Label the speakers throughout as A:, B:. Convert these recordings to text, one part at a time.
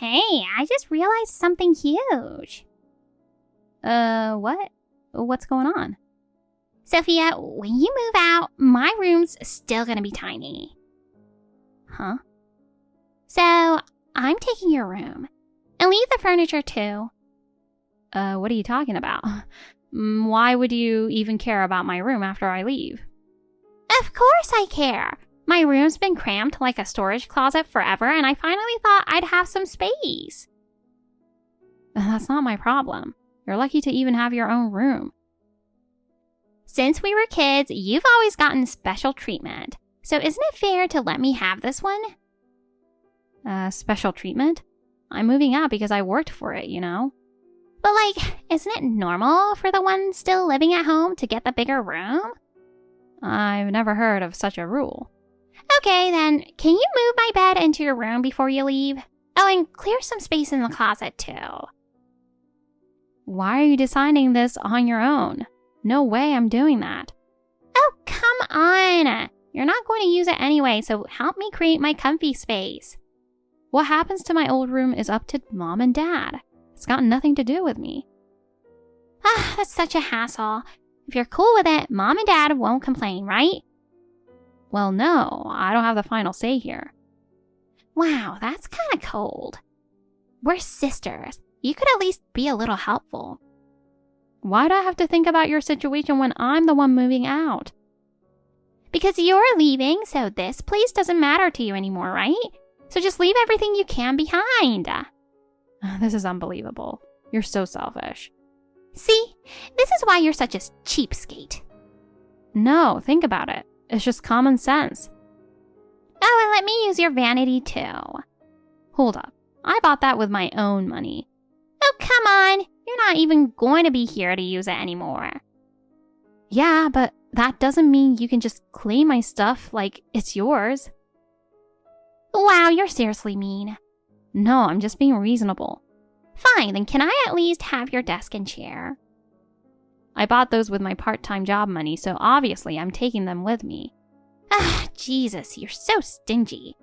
A: Hey, I just realized something huge.
B: What? What's going on?
A: Sophia, when you move out, my room's still gonna be tiny.
B: Huh?
A: So, I'm taking your room. And leave the furniture too.
B: What are you talking about? Why would you even care about my room after I leave?
A: Of course I care. My room's been cramped like a storage closet forever, and I finally thought I'd have some space.
B: That's not my problem. You're lucky to even have your own room.
A: Since we were kids, you've always gotten special treatment. So isn't it fair to let me have this one?
B: Special treatment? I'm moving out because I worked for it, you know?
A: But isn't it normal for the one still living at home to get the bigger room?
B: I've never heard of such a rule.
A: Okay, then, can you move my bed into your room before you leave? Oh, and clear some space in the closet, too.
B: Why are you deciding this on your own? No way I'm doing that.
A: Oh, come on! You're not going to use it anyway, so help me create my comfy space.
B: What happens to my old room is up to Mom and Dad. It's got nothing to do with me.
A: That's such a hassle. If you're cool with it, Mom and Dad won't complain, right?
B: Well, no, I don't have the final say here.
A: Wow, that's kind of cold. We're sisters. You could at least be a little helpful.
B: Why do I have to think about your situation when I'm the one moving out?
A: Because you're leaving, so this place doesn't matter to you anymore, right? So just leave everything you can behind.
B: This is unbelievable. You're so selfish.
A: See? This is why you're such a cheapskate.
B: No, think about it. It's just common sense.
A: Oh, and let me use your vanity too.
B: Hold up. I bought that with my own money.
A: Oh, come on. You're not even going to be here to use it anymore.
B: Yeah, but that doesn't mean you can just claim my stuff like it's yours.
A: Wow, you're seriously mean.
B: No, I'm just being reasonable.
A: Fine, then can I at least have your desk and chair?
B: I bought those with my part-time job money, so obviously I'm taking them with me.
A: Jesus, you're so stingy.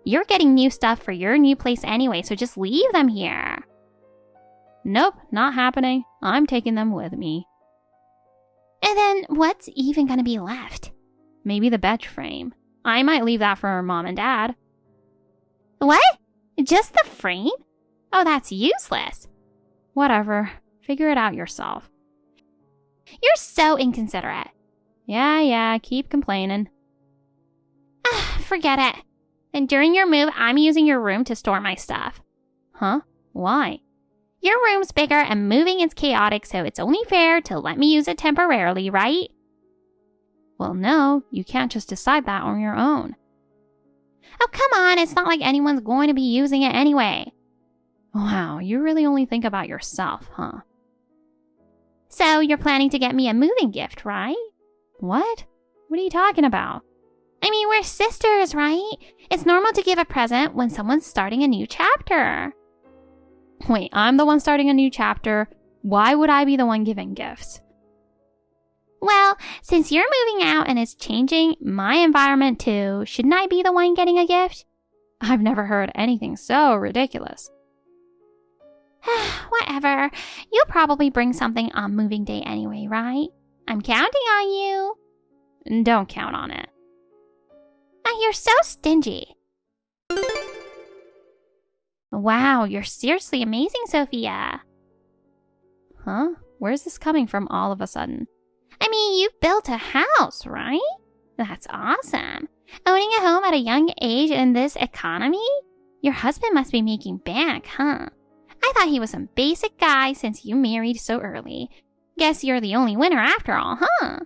A: You're getting new stuff for your new place anyway, so just leave them here.
B: Nope, not happening. I'm taking them with me.
A: And then what's even gonna be left?
B: Maybe the bed frame. I might leave that for Mom and Dad.
A: What? Just the frame? Oh, that's useless.
B: Whatever. Figure it out yourself.
A: You're so inconsiderate.
B: Yeah, keep complaining.
A: Forget it. And during your move, I'm using your room to store my stuff.
B: Huh? Why?
A: Your room's bigger and moving is chaotic, so it's only fair to let me use it temporarily, right?
B: Well, no, you can't just decide that on your own.
A: Oh, come on, it's not like anyone's going to be using it anyway.
B: Wow, you really only think about yourself, huh?
A: So you're planning to get me a moving gift, right?
B: What? What are you talking about?
A: I mean, we're sisters, right? It's normal to give a present when someone's starting a new chapter.
B: Wait, I'm the one starting a new chapter. Why would I be the one giving gifts?
A: Well, since you're moving out and it's changing my environment too, shouldn't I be the one getting a gift?
B: I've never heard anything so ridiculous.
A: Whatever. You'll probably bring something on moving day anyway, right? I'm counting on you.
B: Don't count on it.
A: You're so stingy. Wow, you're seriously amazing, Sophia.
B: Huh? Where's this coming from all of a sudden?
A: I mean, you built a house, right? That's awesome. Owning a home at a young age in this economy? Your husband must be making bank, huh? I thought he was some basic guy since you married so early. Guess you're the only winner after all, huh?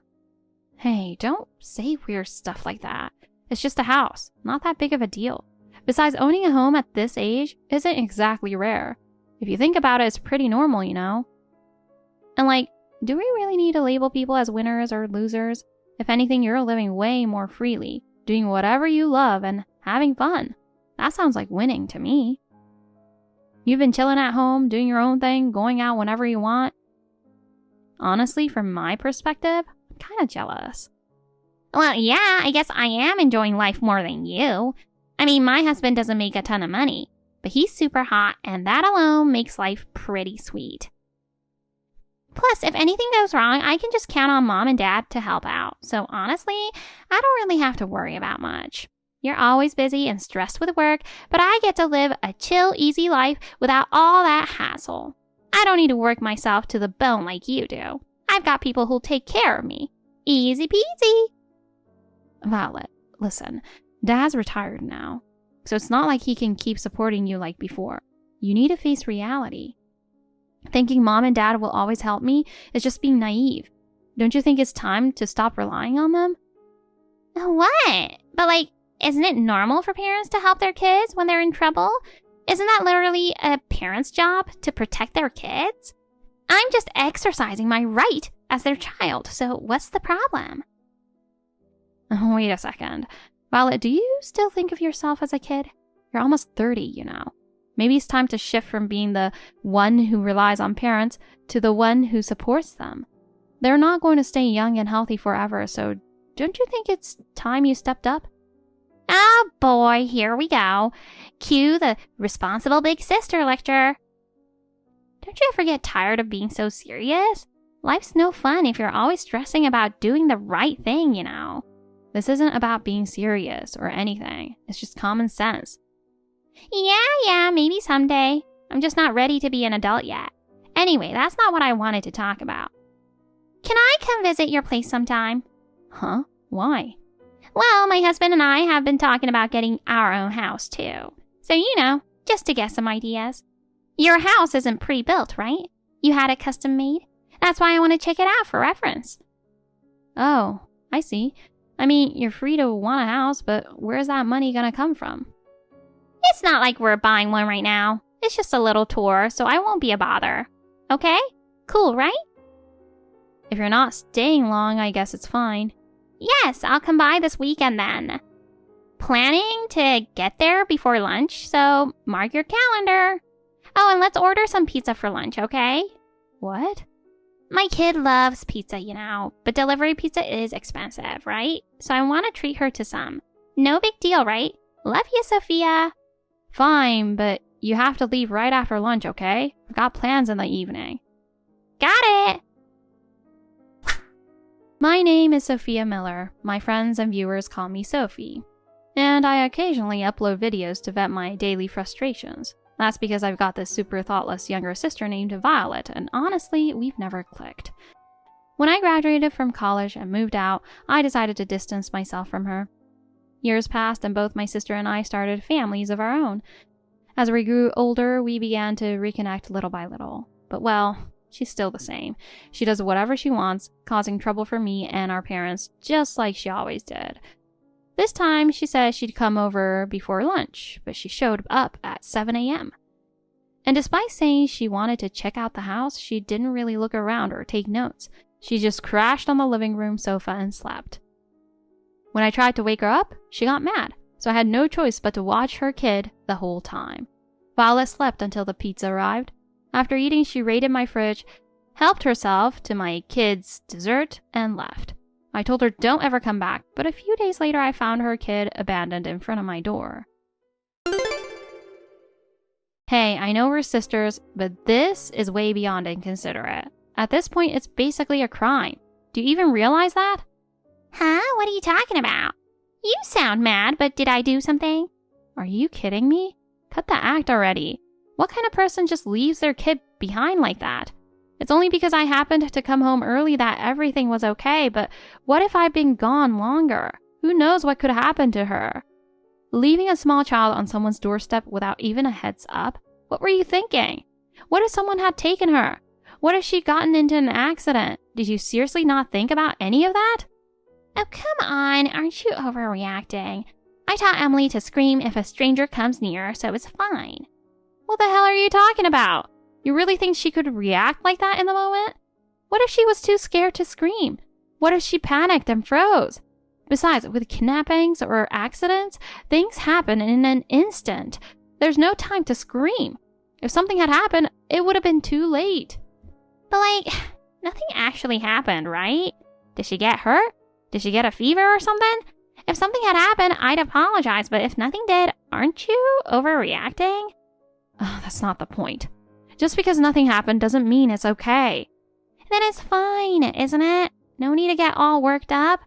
B: Hey, don't say weird stuff like that. It's just a house, not that big of a deal. Besides, owning a home at this age isn't exactly rare. If you think about it, it's pretty normal, you know? And do we really need to label people as winners or losers? If anything, you're living way more freely, doing whatever you love and having fun. That sounds like winning to me. You've been chilling at home, doing your own thing, going out whenever you want. Honestly, from my perspective, I'm kind of jealous.
A: Well, yeah, I guess I am enjoying life more than you. I mean, my husband doesn't make a ton of money. but he's super hot, and that alone makes life pretty sweet. Plus, if anything goes wrong, I can just count on Mom and Dad to help out. So honestly, I don't really have to worry about much. You're always busy and stressed with work, but I get to live a chill, easy life without all that hassle. I don't need to work myself to the bone like you do. I've got people who'll take care of me. Easy peasy.
B: Violet, listen, Dad's retired now, so it's not like he can keep supporting you like before. You need to face reality. Thinking Mom and Dad will always help me is just being naive. Don't you think it's time to stop relying on them?
A: What? But isn't it normal for parents to help their kids when they're in trouble? Isn't that literally a parent's job to protect their kids? I'm just exercising my right as their child, so what's the problem?
B: Wait a second. Violet, do you still think of yourself as a kid? You're almost 30, you know. Maybe it's time to shift from being the one who relies on parents to the one who supports them. They're not going to stay young and healthy forever, so don't you think it's time you stepped up?
A: Oh boy, here we go. Cue the responsible big sister lecture. Don't you ever get tired of being so serious? Life's no fun if you're always stressing about doing the right thing, you know.
B: This isn't about being serious or anything. It's just common sense.
A: Yeah, maybe someday. I'm just not ready to be an adult yet. Anyway, that's not what I wanted to talk about. Can I come visit your place sometime?
B: Huh? Why?
A: Well, my husband and I have been talking about getting our own house, too. So, just to get some ideas. Your house isn't pre-built, right? You had it custom made? That's why I want to check it out for reference.
B: Oh, I see. I mean, you're free to want a house, but where's that money gonna come from?
A: It's not like we're buying one right now. It's just a little tour, so I won't be a bother. Okay? Cool, right?
B: If you're not staying long, I guess it's fine.
A: Yes, I'll come by this weekend then. Planning to get there before lunch, so mark your calendar. Oh, and let's order some pizza for lunch, okay?
B: What?
A: My kid loves pizza, but delivery pizza is expensive, right? So I want to treat her to some. No big deal, right? Love you, Sophia.
B: Fine, but you have to leave right after lunch, okay? I've got plans in the evening.
A: Got it!
B: My name is Sophia Miller. My friends and viewers call me Sophie. And I occasionally upload videos to vent my daily frustrations. That's because I've got this super thoughtless younger sister named Violet, and honestly, we've never clicked. When I graduated from college and moved out, I decided to distance myself from her. Years passed and both my sister and I started families of our own. As we grew older, we began to reconnect little by little. But she's still the same. She does whatever she wants, causing trouble for me and our parents, just like she always did. This time, she said she'd come over before lunch, but she showed up at 7 a.m. And despite saying she wanted to check out the house, she didn't really look around or take notes. She just crashed on the living room sofa and slept. When I tried to wake her up, she got mad, so I had no choice but to watch her kid the whole time. Violet slept until the pizza arrived. After eating, she raided my fridge, helped herself to my kid's dessert, and left. I told her don't ever come back, but a few days later I found her kid abandoned in front of my door. Hey, I know we're sisters, but this is way beyond inconsiderate. At this point, it's basically a crime. Do you even realize that?
A: Huh? What are you talking about? You sound mad, but did I do something?
B: Are you kidding me? Cut the act already. What kind of person just leaves their kid behind like that? It's only because I happened to come home early that everything was okay, but what if I'd been gone longer? Who knows what could happen to her? Leaving a small child on someone's doorstep without even a heads up? What were you thinking? What if someone had taken her? What if she'd gotten into an accident? Did you seriously not think about any of that?
A: Oh, come on. Aren't you overreacting? I taught Emily to scream if a stranger comes near, so it's fine.
B: What the hell are you talking about? You really think she could react like that in the moment? What if she was too scared to scream? What if she panicked and froze? Besides, with kidnappings or accidents, things happen in an instant. There's no time to scream. If something had happened, it would have been too late.
A: But nothing actually happened, right? Did she get hurt? Did she get a fever or something? If something had happened, I'd apologize, but if nothing did, aren't you overreacting?
B: Oh, that's not the point. Just because nothing happened doesn't mean it's okay.
A: Then it's fine, isn't it? No need to get all worked up.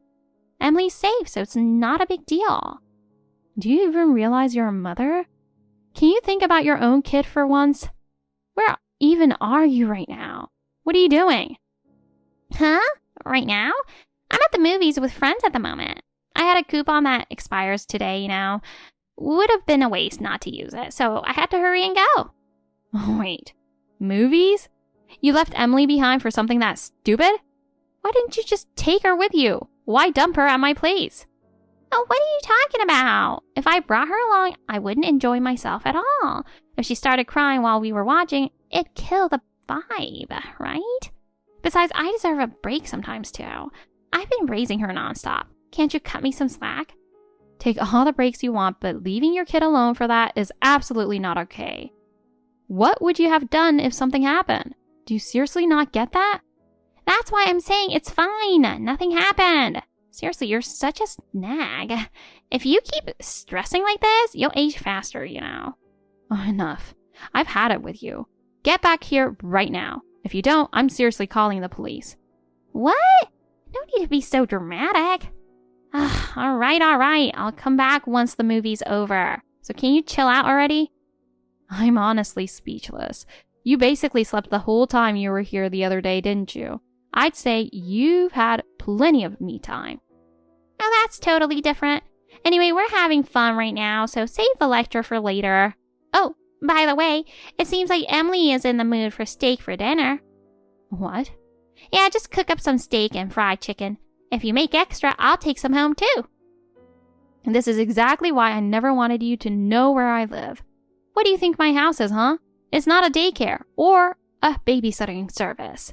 A: Emily's safe, so it's not a big deal.
B: Do you even realize you're a mother? Can you think about your own kid for once? Where even are you right now? What are you doing?
A: Huh? Right now? I'm at the movies with friends at the moment. I had a coupon that expires today, you know. Would have been a waste not to use it, so I had to hurry and go.
B: Wait, movies? You left Emily behind for something that stupid? Why didn't you just take her with you? Why dump her at my place?
A: Oh, what are you talking about? If I brought her along, I wouldn't enjoy myself at all. If she started crying while we were watching, it'd kill the vibe, right? Besides, I deserve a break sometimes too. I've been raising her nonstop. Can't you cut me some slack?
B: Take all the breaks you want, but leaving your kid alone for that is absolutely not okay. What would you have done if something happened? Do you seriously not get that?
A: That's why I'm saying it's fine. Nothing happened. Seriously, you're such a snag. If you keep stressing like this, you'll age faster, you know.
B: Oh, enough. I've had it with you. Get back here right now. If you don't, I'm seriously calling the police.
A: What? No need to be so dramatic. All right. I'll come back once the movie's over. So can you chill out already?
B: I'm honestly speechless. You basically slept the whole time you were here the other day, didn't you? I'd say you've had plenty of me time.
A: Oh, that's totally different. Anyway, we're having fun right now, so save the lecture for later. Oh, by the way, it seems like Emily is in the mood for steak for dinner.
B: What?
A: Yeah, just cook up some steak and fried chicken. If you make extra, I'll take some home too.
B: And this is exactly why I never wanted you to know where I live. What do you think my house is, huh? It's not a daycare or a babysitting service.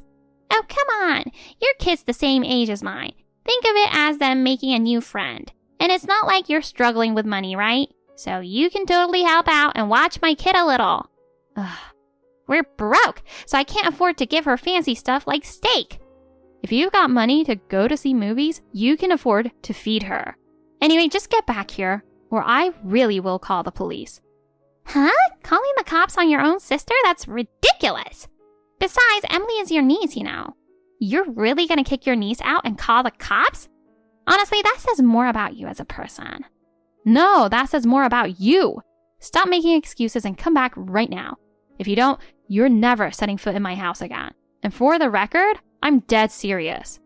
A: Oh, come on. Your kid's the same age as mine. Think of it as them making a new friend. And it's not like you're struggling with money, right? So you can totally help out and watch my kid a little.
B: Ugh.
A: We're broke, so I can't afford to give her fancy stuff like steak.
B: If you've got money to go to see movies, you can afford to feed her. Anyway, just get back here, or I really will call the police.
A: Huh? Calling the cops on your own sister? That's ridiculous. Besides, Emily is your niece, you know. You're really gonna kick your niece out and call the cops? Honestly, that says more about you as a person.
B: No, that says more about you. Stop making excuses and come back right now. If you don't, you're never setting foot in my house again. And for the record, I'm dead serious.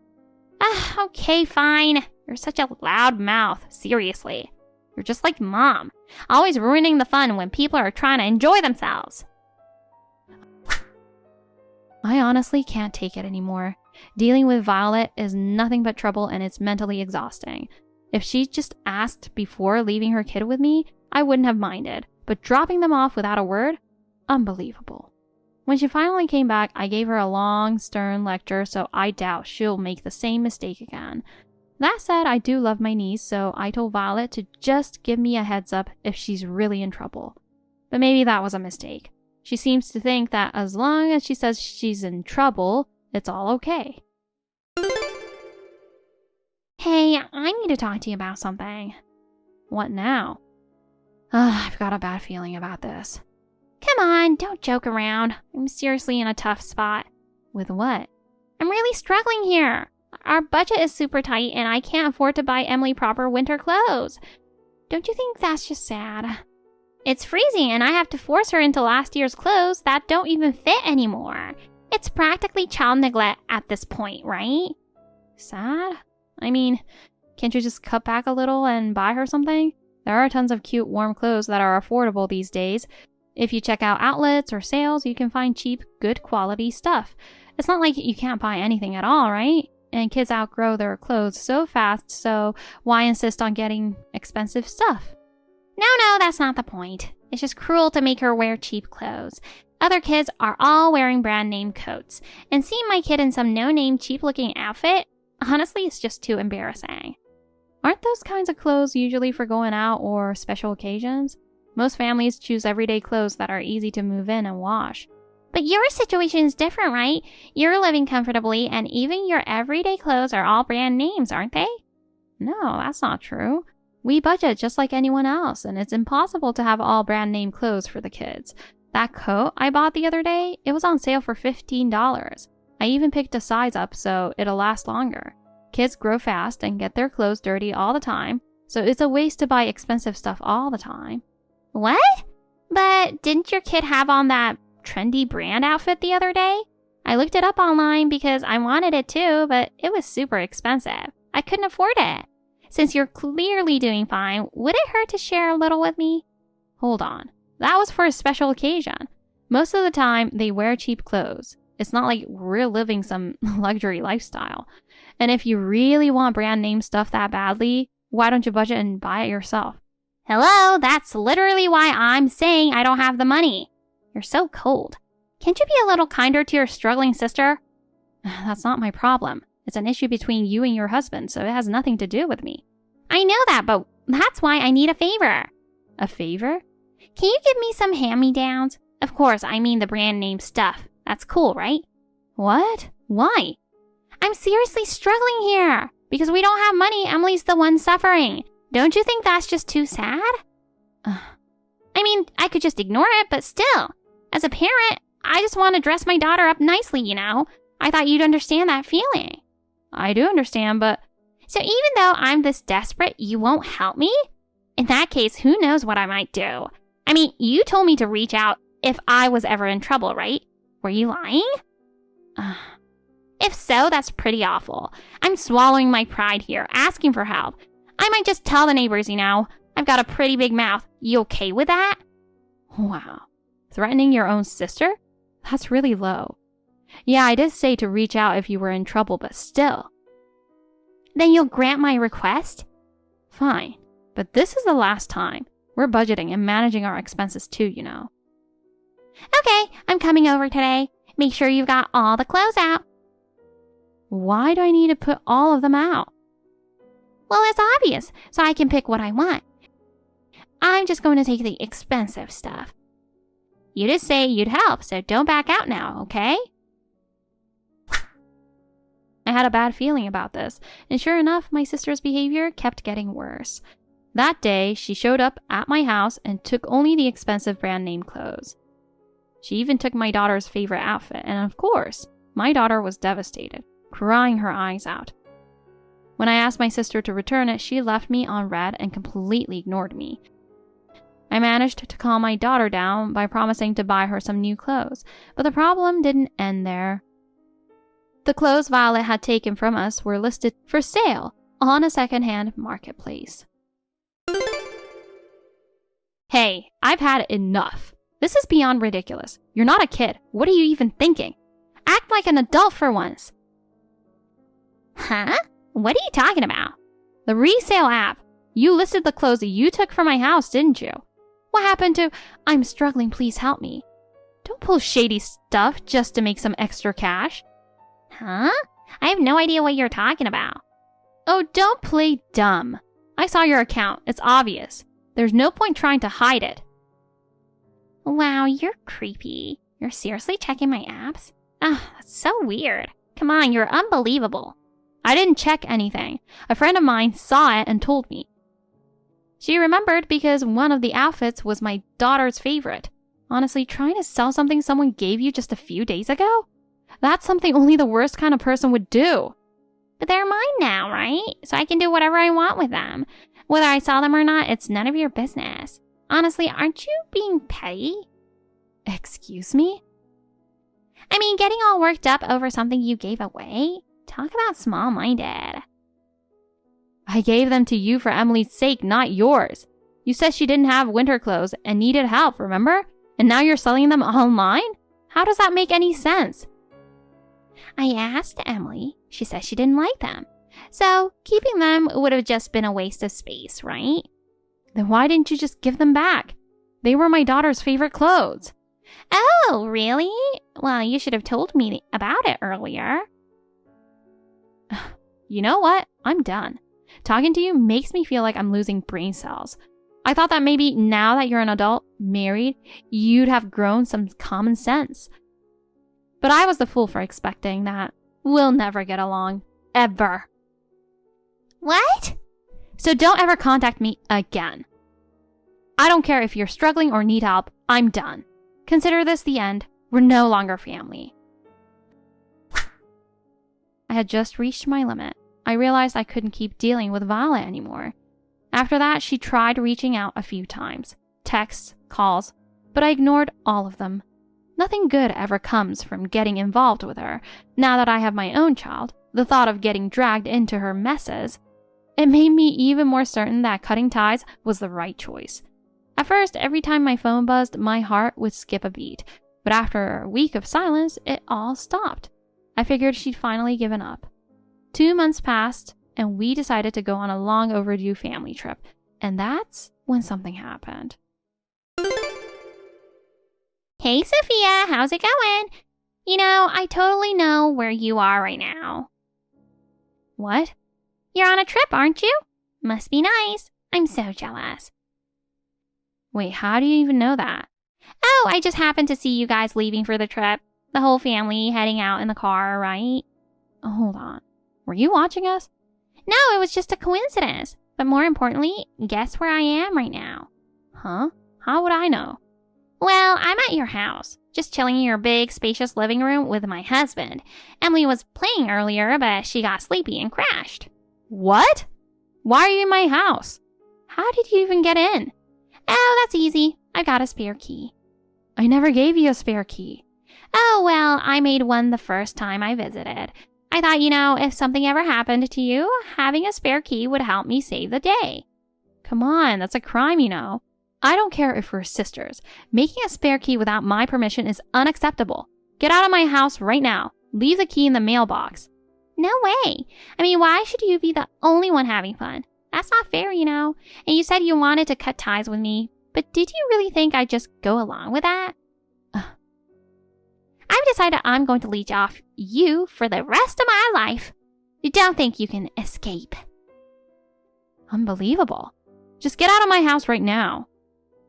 A: Okay, fine. You're such a loud mouth, seriously. You're just like Mom, always ruining the fun when people are trying to enjoy themselves.
B: I honestly can't take it anymore. Dealing with Violet is nothing but trouble and it's mentally exhausting. If she just asked before leaving her kid with me, I wouldn't have minded. But dropping them off without a word? Unbelievable. When she finally came back, I gave her a long, stern lecture, so I doubt she'll make the same mistake again. That said, I do love my niece, so I told Violet to just give me a heads up if she's really in trouble. But maybe that was a mistake. She seems to think that as long as she says she's in trouble, it's all okay.
A: Hey, I need to talk to you about something.
B: What now? I've got a bad feeling about this.
A: Come on, don't joke around. I'm seriously in a tough spot.
B: With what?
A: I'm really struggling here. Our budget is super tight and I can't afford to buy Emily proper winter clothes. Don't you think that's just sad? It's freezing and I have to force her into last year's clothes that don't even fit anymore. It's practically child neglect at this point, right?
B: Sad? I mean, can't you just cut back a little and buy her something? There are tons of cute warm clothes that are affordable these days. If you check out outlets or sales, you can find cheap, good quality stuff. It's not like you can't buy anything at all, right? And kids outgrow their clothes so fast, so why insist on getting expensive stuff?
A: No, that's not the point. It's just cruel to make her wear cheap clothes. Other kids are all wearing brand name coats, and seeing my kid in some no-name cheap-looking outfit, honestly, it's just too embarrassing.
B: Aren't those kinds of clothes usually for going out or special occasions? Most families choose everyday clothes that are easy to move in and wash.
A: But your situation is different, right? You're living comfortably, and even your everyday clothes are all brand names, aren't they?
B: No, that's not true. We budget just like anyone else, and it's impossible to have all brand name clothes for the kids. That coat I bought the other day, it was on sale for $15. I even picked a size up so it'll last longer. Kids grow fast and get their clothes dirty all the time, so it's a waste to buy expensive stuff all the time.
A: What? But didn't your kid have on that trendy brand outfit the other day? I looked it up online because I wanted it too, but it was super expensive. I couldn't afford it. Since you're clearly doing fine, would it hurt to share a little with me?
B: Hold on. That was for a special occasion. Most of the time, they wear cheap clothes. It's not like we're living some luxury lifestyle. And if you really want brand name stuff that badly, why don't you budget and buy it yourself?
A: Hello, that's literally why I'm saying I don't have the money. You're so cold. Can't you be a little kinder to your struggling sister?
B: That's not my problem. It's an issue between you and your husband, so it has nothing to do with me.
A: I know that, but that's why I need a favor.
B: A favor?
A: Can you give me some hand-me-downs? Of course, I mean the brand name stuff. That's cool, right?
B: What? Why?
A: I'm seriously struggling here. Because we don't have money, Emily's the one suffering. Don't you think that's just too sad? I mean, I could just ignore it, but still. As a parent, I just want to dress my daughter up nicely, you know? I thought you'd understand that feeling.
B: I do understand, but...
A: So even though I'm this desperate, you won't help me? In that case, who knows what I might do? I mean, you told me to reach out if I was ever in trouble, right? Were you lying? If so, that's pretty awful. I'm swallowing my pride here, asking for help. I might just tell the neighbors, you know. I've got a pretty big mouth. You okay with that?
B: Wow. Threatening your own sister? That's really low. Yeah, I did say to reach out if you were in trouble, but still.
A: Then you'll grant my request?
B: Fine. But this is the last time. We're budgeting and managing our expenses too, you know.
A: Okay, I'm coming over today. Make sure you've got all the clothes out.
B: Why do I need to put all of them out?
A: Well, it's obvious, so I can pick what I want. I'm just going to take the expensive stuff. You just say you'd help, so don't back out now, okay?
B: I had a bad feeling about this, and sure enough, my sister's behavior kept getting worse. That day, she showed up at my house and took only the expensive brand name clothes. She even took my daughter's favorite outfit, and of course, my daughter was devastated, crying her eyes out. When I asked my sister to return it, she left me on red and completely ignored me. I managed to calm my daughter down by promising to buy her some new clothes, but the problem didn't end there. The clothes Violet had taken from us were listed for sale on a secondhand marketplace. Hey, I've had enough. This is beyond ridiculous. You're not a kid. What are you even thinking? Act like an adult for once.
A: Huh? What are you talking about?
B: The Resale app. You listed the clothes that you took from my house, didn't you? What happened to, I'm struggling, please help me? Don't pull shady stuff just to make some extra cash.
A: Huh? I have no idea what you're talking about.
B: Oh, don't play dumb. I saw your account. It's obvious. There's no point trying to hide it.
A: Wow, you're creepy. You're seriously checking my apps? That's so weird. Come on, you're unbelievable.
B: I didn't check anything. A friend of mine saw it and told me. She remembered because one of the outfits was my daughter's favorite. Honestly, trying to sell something someone gave you just a few days ago? That's something only the worst kind of person would do.
A: But they're mine now, right? So I can do whatever I want with them. Whether I sell them or not, it's none of your business. Honestly, aren't you being petty?
B: Excuse me?
A: I mean, getting all worked up over something you gave away? Talk about small-minded.
B: I gave them to you for Emily's sake, not yours. You said she didn't have winter clothes and needed help, remember? And now you're selling them online? How does that make any sense?
A: I asked Emily. She said she didn't like them. So, keeping them would have just been a waste of space, right?
B: Then why didn't you just give them back? They were my daughter's favorite clothes.
A: Oh, really? Well, you should have told me about it earlier.
B: You know what? I'm done. Talking to you makes me feel like I'm losing brain cells. I thought that maybe now that you're an adult, married, you'd have grown some common sense. But I was the fool for expecting that. We'll never get along. Ever.
A: What?
B: So don't ever contact me again. I don't care if you're struggling or need help. I'm done. Consider this the end. We're no longer family. I had just reached my limit. I realized I couldn't keep dealing with Violet anymore. After that, she tried reaching out a few times. Texts, calls, but I ignored all of them. Nothing good ever comes from getting involved with her. Now that I have my own child, the thought of getting dragged into her messes, it made me even more certain that cutting ties was the right choice. At first, every time my phone buzzed, my heart would skip a beat. But after a week of silence, it all stopped. I figured she'd finally given up. 2 months passed, and we decided to go on a long overdue family trip. And that's when something happened.
A: Hey, Sophia, how's it going? You know, I totally know where you are right now.
B: What?
A: You're on a trip, aren't you? Must be nice. I'm so jealous.
B: Wait, how do you even know that?
A: Oh, I just happened to see you guys leaving for the trip. The whole family heading out in the car, right?
B: Hold on. Were you watching us?
A: No, it was just a coincidence. But more importantly, guess where I am right now?
B: Huh? How would I know?
A: Well, I'm at your house, just chilling in your big, spacious living room with my husband. Emily was playing earlier, but she got sleepy and crashed.
B: What? Why are you in my house? How did you even get in?
A: Oh, that's easy. I got a spare key.
B: I never gave you a spare key.
A: Oh, well, I made one the first time I visited. I thought, if something ever happened to you, having a spare key would help me save the day.
B: Come on, that's a crime, I don't care if we're sisters. Making a spare key without my permission is unacceptable. Get out of my house right now. Leave the key in the mailbox.
A: No way. Why should you be the only one having fun? That's not fair, And you said you wanted to cut ties with me, but did you really think I'd just go along with that? I've decided I'm going to leech off you for the rest of my life. You don't think you can escape.
B: Unbelievable. Just get out of my house right now.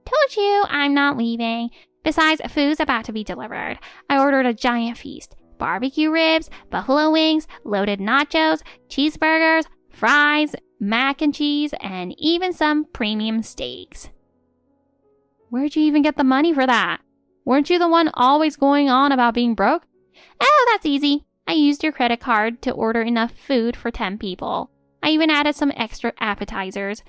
A: Told you I'm not leaving. Besides, food's about to be delivered. I ordered a giant feast. Barbecue ribs, buffalo wings, loaded nachos, cheeseburgers, fries, mac and cheese, and even some premium steaks.
B: Where'd you even get the money for that? Weren't you the one always going on about being broke?
A: Oh, that's easy. I used your credit card to order enough food for 10 people. I even added some extra appetizers.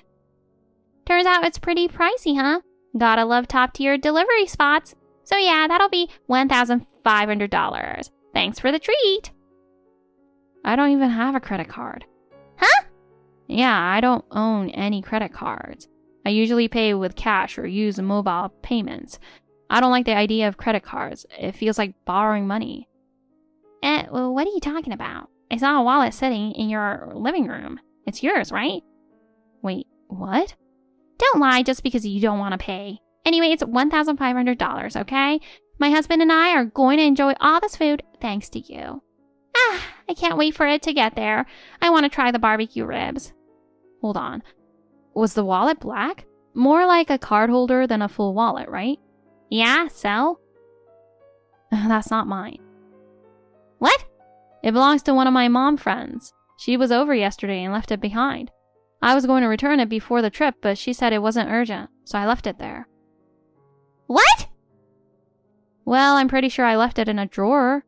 A: Turns out it's pretty pricey, huh? Gotta love top-tier delivery spots. So yeah, that'll be $1,500. Thanks for the treat.
B: I don't even have a credit card.
A: Huh?
B: Yeah, I don't own any credit cards. I usually pay with cash or use mobile payments. I don't like the idea of credit cards. It feels like borrowing money.
A: Well, what are you talking about? I saw a wallet sitting in your living room. It's yours, right?
B: Wait, what?
A: Don't lie just because you don't want to pay. Anyway, it's $1,500, okay? My husband and I are going to enjoy all this food thanks to you. I can't wait for it to get there. I want to try the barbecue ribs.
B: Hold on. Was the wallet black? More like a card holder than a full wallet, right?
A: Yeah, so?
B: That's not mine.
A: What?
B: It belongs to one of my mom friends. She was over yesterday and left it behind. I was going to return it before the trip, but she said it wasn't urgent, so I left it there.
A: What?
B: Well, I'm pretty sure I left it in a drawer.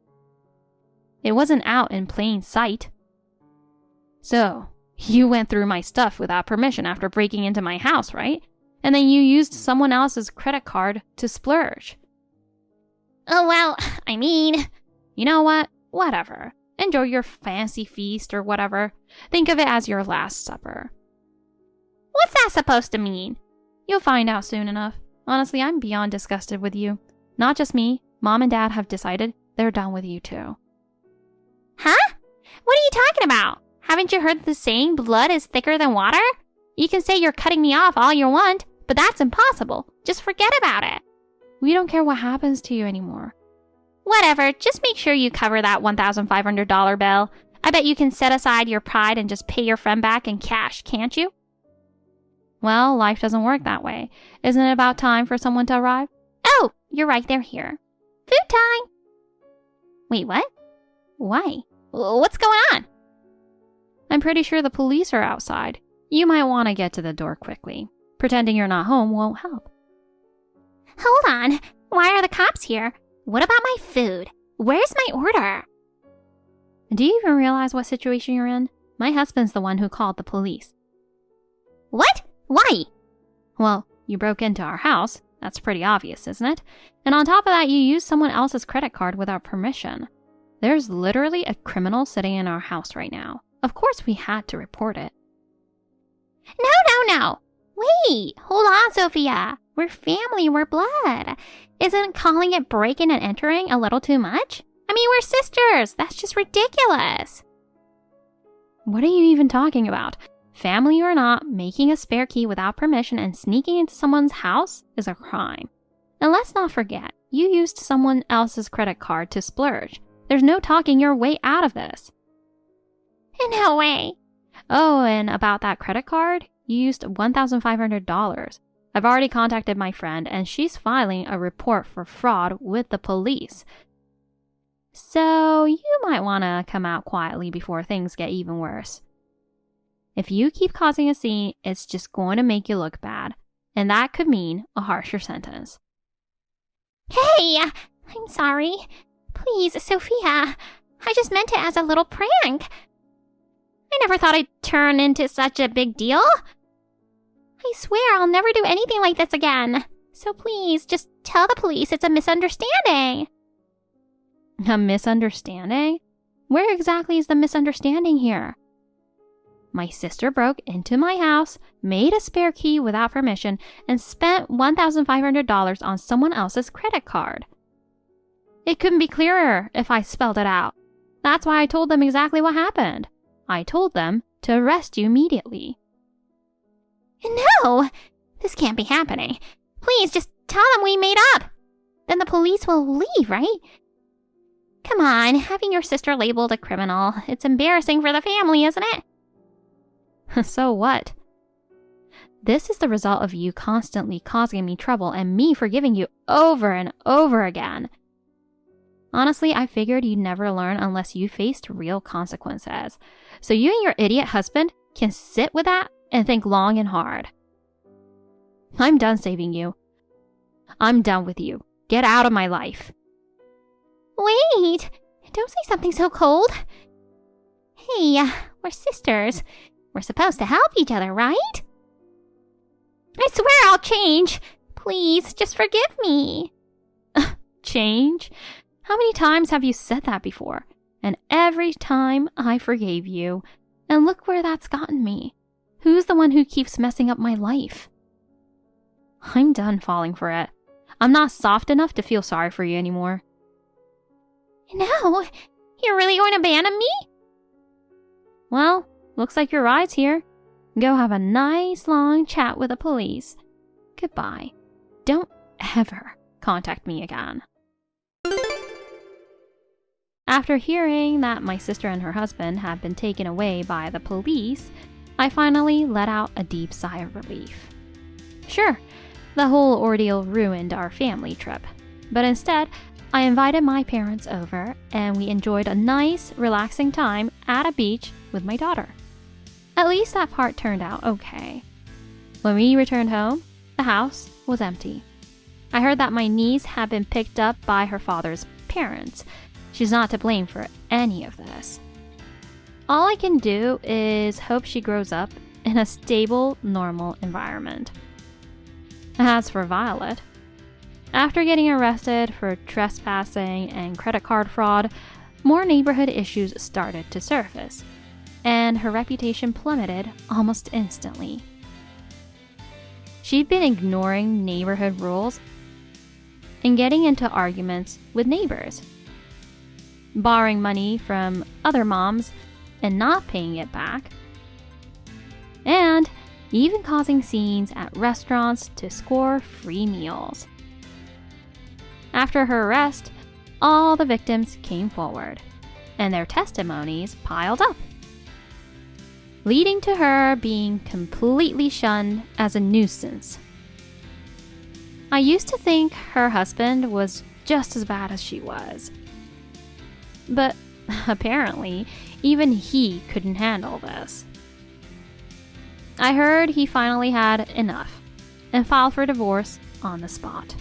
B: It wasn't out in plain sight. So, you went through my stuff without permission after breaking into my house, right? And then you used someone else's credit card to splurge.
A: Oh, well,
B: You know what? Whatever. Enjoy your fancy feast or whatever. Think of it as your last supper.
A: What's that supposed to mean?
B: You'll find out soon enough. Honestly, I'm beyond disgusted with you. Not just me. Mom and Dad have decided they're done with you too.
A: Huh? What are you talking about? Haven't you heard the saying, blood is thicker than water? You can say you're cutting me off all you want, but that's impossible. Just forget about it.
B: We don't care what happens to you anymore.
A: Whatever, just make sure you cover that $1,500 bill. I bet you can set aside your pride and just pay your friend back in cash, can't you?
B: Well, life doesn't work that way. Isn't it about time for someone to arrive?
A: Oh, you're right, they're here. Food time! Wait, what? Why? What's going on?
B: I'm pretty sure the police are outside. You might want to get to the door quickly. Pretending you're not home won't help.
A: Hold on. Why are the cops here? What about my food? Where's my order?
B: Do you even realize what situation you're in? My husband's the one who called the police.
A: What? Why?
B: Well, you broke into our house. That's pretty obvious, isn't it? And on top of that, you used someone else's credit card without permission. There's literally a criminal sitting in our house right now. Of course we had to report it.
A: No. Wait, hold on, Sophia. We're family, we're blood. Isn't calling it breaking and entering a little too much? I mean, we're sisters. That's just ridiculous.
B: What are you even talking about? Family or not, making a spare key without permission and sneaking into someone's house is a crime. And let's not forget, you used someone else's credit card to splurge. There's no talking your way out of this.
A: No way.
B: Oh, and about that credit card, you used $1,500. I've already contacted my friend and she's filing a report for fraud with the police. So you might want to come out quietly before things get even worse. If you keep causing a scene, it's just going to make you look bad. And that could mean a harsher sentence.
A: Hey, I'm sorry. Please, Sophia. I just meant it as a little prank. I never thought I'd turn into such a big deal. I swear I'll never do anything like this again. So please, just tell the police it's a misunderstanding.
B: A misunderstanding? Where exactly is the misunderstanding here? My sister broke into my house, made a spare key without permission, and spent $1,500 on someone else's credit card. It couldn't be clearer if I spelled it out. That's why I told them exactly what happened. I told them to arrest you immediately.
A: No, this can't be happening. Please, just tell them we made up. Then the police will leave, right? Come on, having your sister labeled a criminal, it's embarrassing for the family, isn't it?
B: So what? This is the result of you constantly causing me trouble and me forgiving you over and over again. Honestly, I figured you'd never learn unless you faced real consequences. So you and your idiot husband can sit with that and think long and hard. I'm done saving you. I'm done with you. Get out of my life.
A: Wait, don't say something so cold. Hey, we're sisters. We're supposed to help each other, right? I swear I'll change. Please, just forgive me.
B: Change? How many times have you said that before? And every time I forgave you. And look where that's gotten me. Who's the one who keeps messing up my life? I'm done falling for it. I'm not soft enough to feel sorry for you anymore.
A: No, you're really going to abandon me?
B: Well, looks like your ride's here. Go have a nice long chat with the police. Goodbye. Don't ever contact me again. After hearing that my sister and her husband had been taken away by the police, I finally let out a deep sigh of relief. Sure, the whole ordeal ruined our family trip, but instead, I invited my parents over and we enjoyed a nice, relaxing time at a beach with my daughter. At least that part turned out okay. When we returned home, the house was empty. I heard that my niece had been picked up by her father's parents. She's not to blame for any of this. All I can do is hope she grows up in a stable, normal environment. As for Violet, after getting arrested for trespassing and credit card fraud, more neighborhood issues started to surface, and her reputation plummeted almost instantly. She'd been ignoring neighborhood rules and getting into arguments with neighbors, borrowing money from other moms and not paying it back, and even causing scenes at restaurants to score free meals. After her arrest, all the victims came forward, and their testimonies piled up, leading to her being completely shunned as a nuisance. I used to think her husband was just as bad as she was. But apparently, even he couldn't handle this. I heard he finally had enough and filed for divorce on the spot.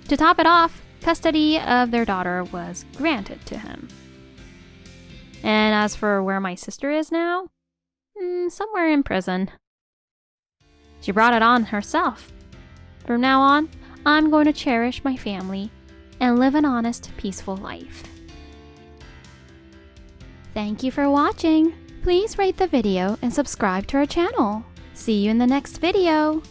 B: To top it off, custody of their daughter was granted to him. And as for where my sister is now, somewhere in prison. She brought it on herself. From now on, I'm going to cherish my family and live an honest, peaceful life. Thank you for watching. Please rate the video and subscribe to our channel. See you in the next video.